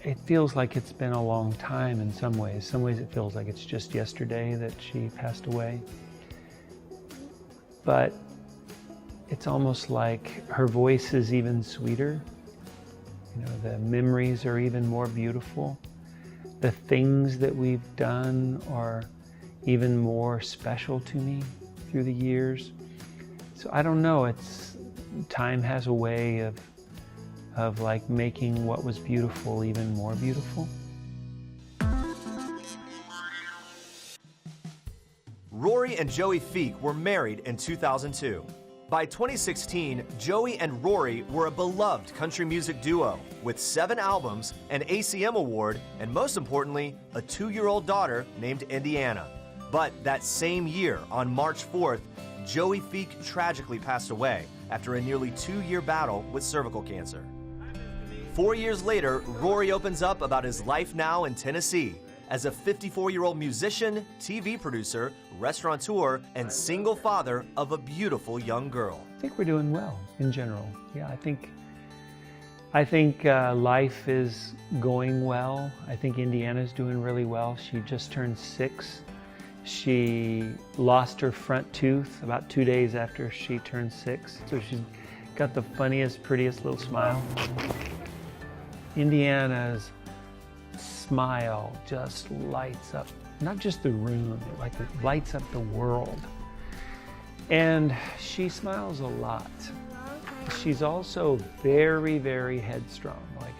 It feels like it's been a long time in some ways. Some ways it feels like it's just yesterday that she passed away. But it's almost like her voice is even sweeter. You know, the memories are even more beautiful. The things that we've done are even more special to me through the years. So I don't know, time has a way of like making what was beautiful even more beautiful. Rory and Joey Feek were married in 2002. By 2016, Joey and Rory were a beloved country music duo with 7 albums, an ACM award, and most importantly, a 2-year-old daughter named Indiana. But that same year, on March 4th, Joey Feek tragically passed away after a nearly 2-year battle with cervical cancer. 4 years later, Rory opens up about his life now in Tennessee as a 54-year-old musician, TV producer, restaurateur, and single father of a beautiful young girl. I think we're doing well in general. Yeah, I think life is going well. I think Indiana's doing really well. She just turned 6. She lost her front tooth about 2 days after she turned 6. So she's got the funniest, prettiest little smile. Indiana's smile just lights up, not just the room, it lights up the world. And she smiles a lot. She's also very, very headstrong. Like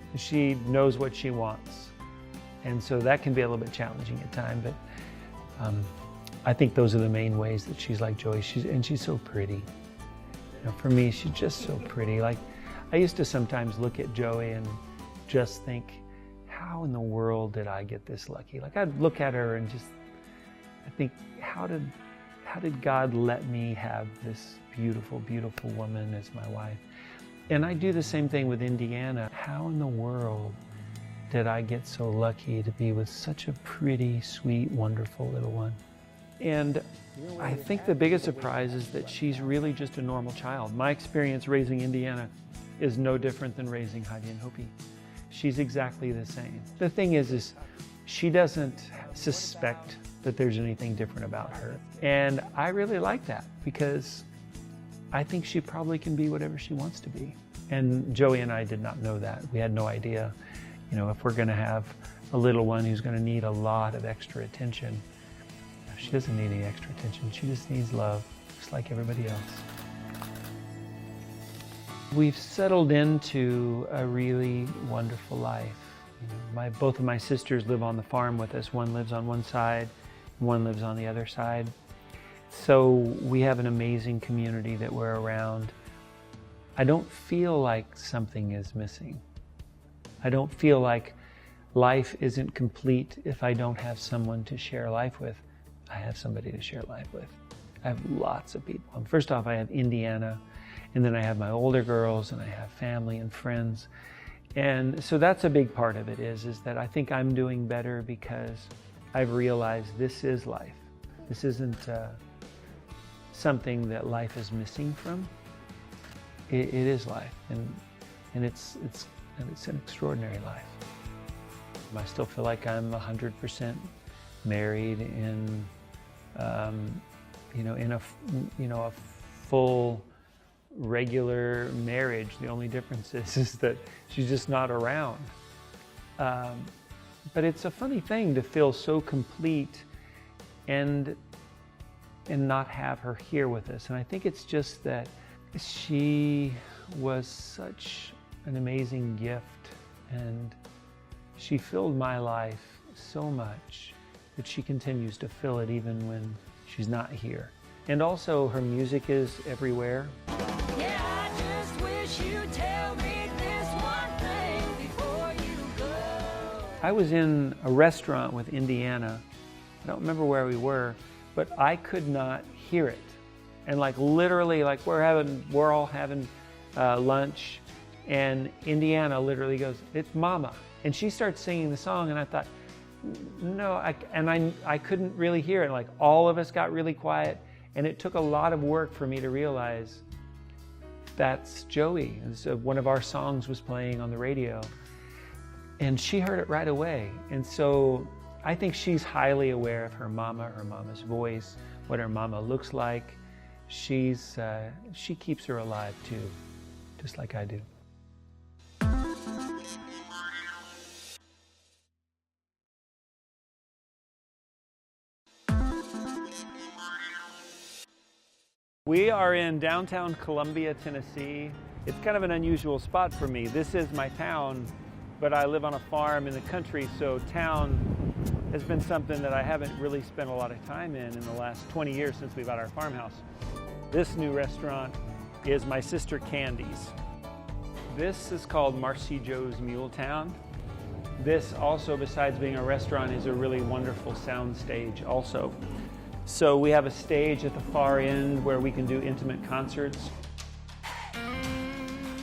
she knows what she wants. And so that can be a little bit challenging at times, but I think those are the main ways that she's like Joey. She's so pretty. You know, for me, she's just so pretty. Like, I used to sometimes look at Joey and just think, how in the world did I get this lucky? Like, I'd look at her and I think, how did God let me have this beautiful, beautiful woman as my wife? And I do the same thing with Indiana. How in the world did I get so lucky to be with such a pretty, sweet, wonderful little one? And I think the biggest surprise is that she's really just a normal child. My experience raising Indiana is no different than raising Heidi and Hopi. She's exactly the same. The thing is she doesn't suspect that there's anything different about her. And I really like that because I think she probably can be whatever she wants to be. And Joey and I did not know that. We had no idea, you know, if we're gonna have a little one who's gonna need a lot of extra attention. She doesn't need any extra attention. She just needs love, just like everybody else. We've settled into a really wonderful life. You know, both of my sisters live on the farm with us. One lives on one side, and one lives on the other side. So we have an amazing community that we're around. I don't feel like something is missing. I don't feel like life isn't complete if I don't have someone to share life with. I have somebody to share life with. I have lots of people. First off, I have Indiana, and then I have my older girls, and I have family and friends. And so that's a big part of it is that I think I'm doing better because I've realized this is life. This isn't something that life is missing from. It is life, and it's an extraordinary life. I still feel like I'm 100% married in a full regular marriage. The only difference is that she's just not around. But it's a funny thing to feel so complete and not have her here with us. And I think it's just that she was such an amazing gift, and she filled my life so much that she continues to fill it even when she's not here. And also her music is everywhere. Yeah, I just wish you'd tell me this one thing before you go. I was in a restaurant with Indiana. I don't remember where we were, but I could not hear it. And like literally, like we're all having lunch, and Indiana literally goes, "It's Mama." And she starts singing the song, and I thought, no, I couldn't really hear it. Like all of us got really quiet, and it took a lot of work for me to realize that's Joey. And so one of our songs was playing on the radio, and she heard it right away. And so I think she's highly aware of her mama's voice, what her mama looks like. She keeps her alive too, just like I do. We are in downtown Columbia, Tennessee. It's kind of an unusual spot for me. This is my town, but I live on a farm in the country, so town has been something that I haven't really spent a lot of time in the last 20 years since we bought our farmhouse. This new restaurant is my sister Candy's. This is called Marcy Joe's Muletown. This also, besides being a restaurant, is a really wonderful sound stage also. So we have a stage at the far end where we can do intimate concerts.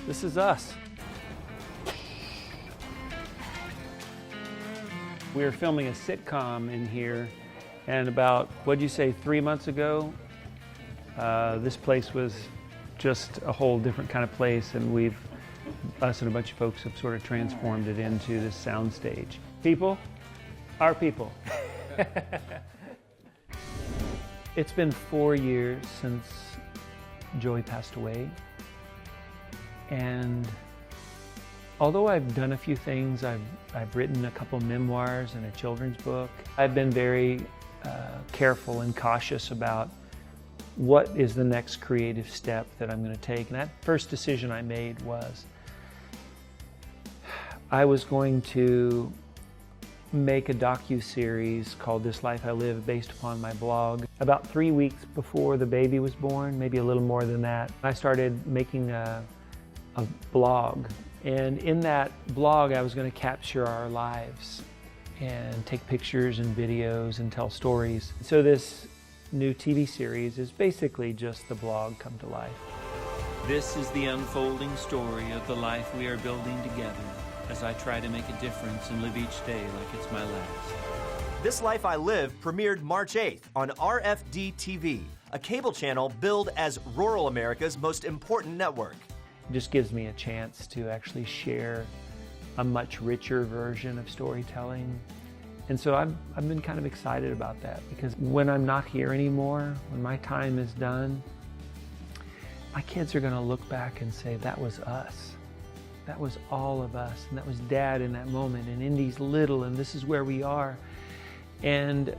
This is us. We were filming a sitcom in here, and about, what'd you say, 3 months ago, this place was just a whole different kind of place, and us and a bunch of folks have sort of transformed it into this sound stage. People, our people. It's been 4 years since Joey passed away, and although I've done a few things, I've written a couple memoirs and a children's book, I've been very careful and cautious about what is the next creative step that I'm going to take. And that first decision I made was I was going to make a docu-series called This Life I Live based upon my blog. About 3 weeks before the baby was born, maybe a little more than that, I started making a blog. And in that blog, I was going to capture our lives and take pictures and videos and tell stories. So this new TV series is basically just the blog come to life. This is the unfolding story of the life we are building together as I try to make a difference and live each day like it's my last. This Life I Live premiered March 8th on RFD-TV, a cable channel billed as rural America's most important network. It just gives me a chance to actually share a much richer version of storytelling. And so I've been kind of excited about that, because when I'm not here anymore, when my time is done, my kids are going to look back and say, that was us. That was all of us, and that was Dad in that moment, and Indy's little, and this is where we are. And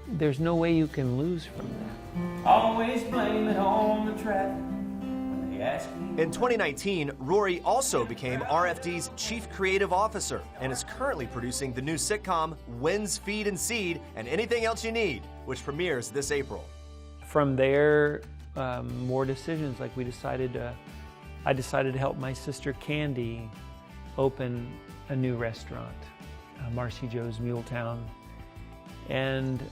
there's no way you can lose from that. Always blame it on the traffic when they ask me. In 2019, Rory also became RFD's Chief Creative Officer and is currently producing the new sitcom Wins, Feed, and Seed, and Anything Else You Need, which premieres this April. From there, more decisions, like I decided to help my sister Candy open a new restaurant, Marcy Joe's Muletown. And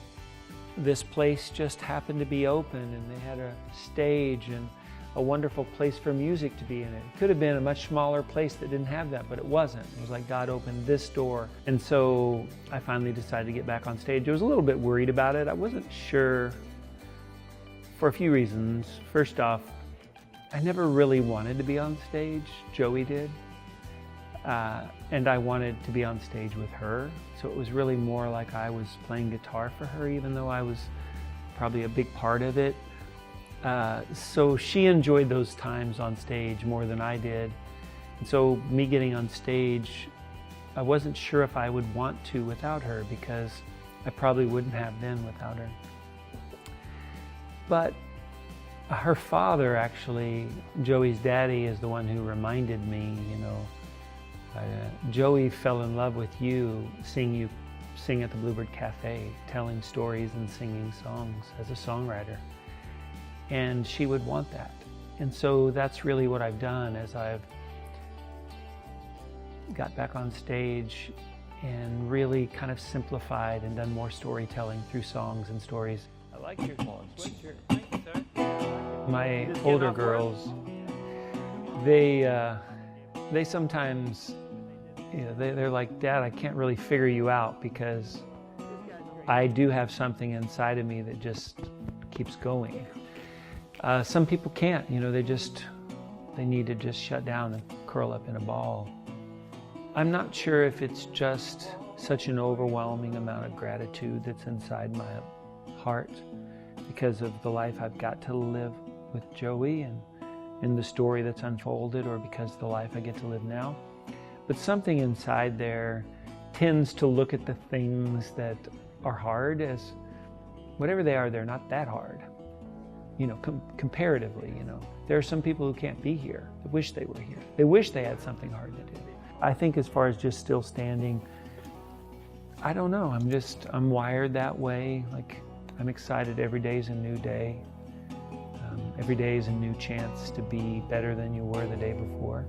this place just happened to be open, and they had a stage and a wonderful place for music to be in it. It could have been a much smaller place that didn't have that, but it wasn't. It was like God opened this door. And so I finally decided to get back on stage. I was a little bit worried about it. I wasn't sure for a few reasons. First off, I never really wanted to be on stage. Joey did. And I wanted to be on stage with her. So it was really more like I was playing guitar for her, even though I was probably a big part of it. So she enjoyed those times on stage more than I did. And so me getting on stage, I wasn't sure if I would want to without her, because I probably wouldn't have been without her. But her father, actually, Joey's daddy, is the one who reminded me, Joey fell in love with you, seeing you sing at the Bluebird Cafe, telling stories and singing songs as a songwriter. And she would want that. And so that's really what I've done, as I've got back on stage and really kind of simplified and done more storytelling through songs and stories. I like your sweatshirt. Thank you, sir. My older girls, they sometimes, they're like, Dad, I can't really figure you out, because I do have something inside of me that just keeps going. Some people can't, they need to just shut down and curl up in a ball. I'm not sure if it's just such an overwhelming amount of gratitude that's inside my heart because of the life I've got to live with Joey and in the story that's unfolded, or because of the life I get to live now. But something inside there tends to look at the things that are hard as whatever they are, they're not that hard. You know, comparatively, you know. There are some people who can't be here, that wish they were here. They wish they had something hard to do. I think as far as just still standing, I don't know. I'm wired that way. Like, I'm excited every day is a new day. Every day is a new chance to be better than you were the day before.